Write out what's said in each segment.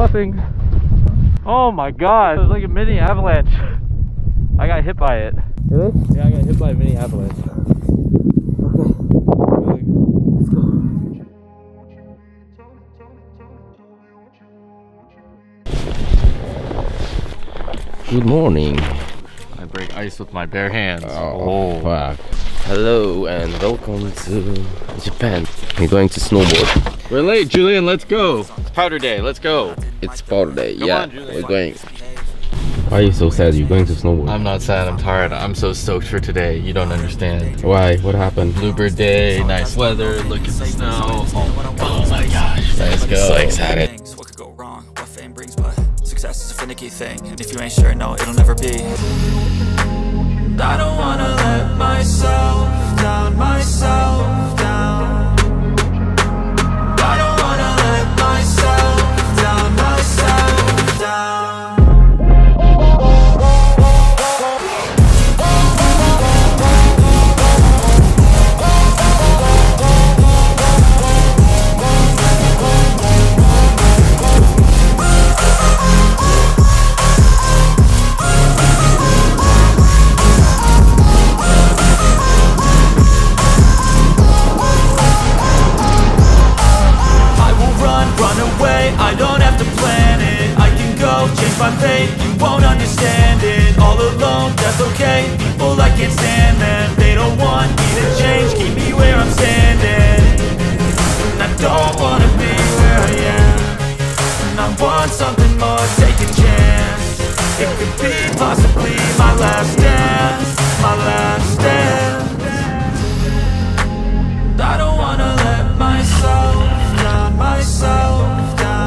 nothing. Oh my god, it was like a mini avalanche. I got hit by it. Really? Yeah, I got hit by a mini avalanche. Okay. Let's go. Good morning. I break ice with my bare hands. Oh, fuck. Hello and welcome to Japan. We're going to snowboard. We're late, Julian. Let's go. It's powder day. Let's go. It's powder day. Come yeah, on, Julian. we're going. Why are you so sad? You're going to snowboard. I'm not sad. I'm tired. I'm so stoked for today. You don't understand. Why? What happened? Bluebird day, nice weather. Look at the snow. Oh my gosh. Let's go. So excited. What could go wrong? What fame brings, but success is a finicky thing. And if you ain't sure, no, it'll never be. I don't wanna let myself down, myself down. I don't wanna let myself down, myself down. My fate, you won't understand it. All alone, that's okay. People I can't stand them. They don't want me to change, keep me where I'm standing. And I don't wanna be where I am. And I want something more, take a chance. It could be possibly my last dance, my last dance. And I don't wanna let myself down, myself down.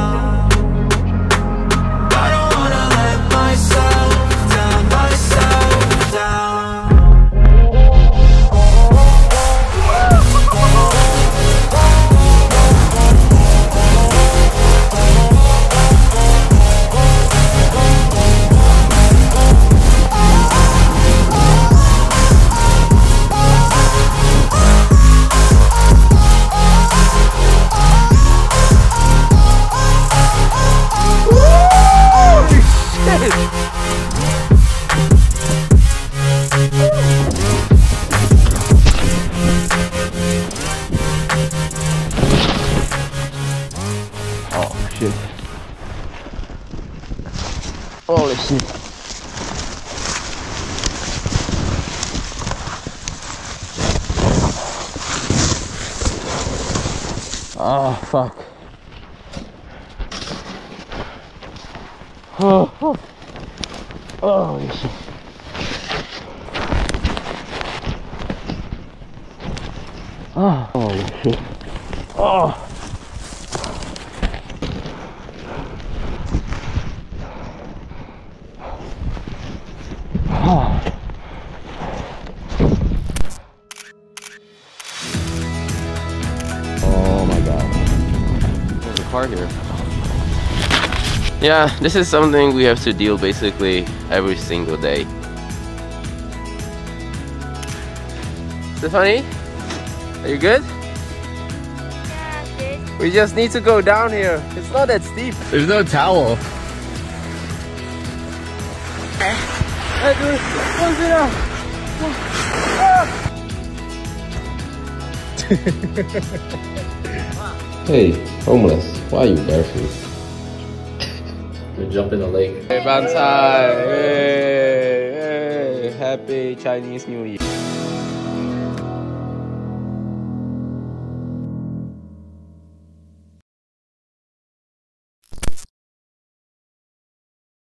Holy shit. Oh, fuck. Oh, oh. Holy shit. Oh, holy shit. Oh. Oh my god. There's a car here. Yeah, this is something we have to deal basically every single day. Stephanie? Are you good? Yeah, good. We just need to go down here. It's not that steep. There's no towel. Hey dude, close it up. Hey, homeless, why are you barefoot? We jump in the lake. Hey, Banzai! Hey, hey, happy Chinese New Year.